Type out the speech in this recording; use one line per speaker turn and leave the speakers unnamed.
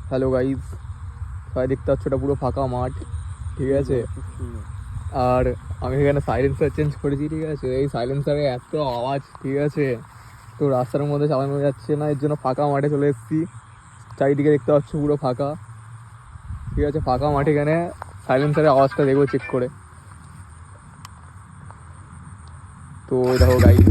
Hello guys, সবাই দেখতে পাচ্ছ ওটা পুরো ফাঁকা মাঠ, ঠিক আছে। আর আমি এখানে সাইলেন্সার চেঞ্জ করেছি, ঠিক আছে। এই সাইলেন্সারে এত আওয়াজ, ঠিক আছে, তো রাস্তার মধ্যে চালানো যাচ্ছে না, এর জন্য ফাঁকা মাঠে চলে এসেছি। চারিদিকে দেখতে পাচ্ছ পুরো ফাঁকা, ঠিক আছে। ফাঁকা মাঠে এখানে সাইলেন্সারের আওয়াজটা দেখবো চেক করে। তো দেখো গাইজ,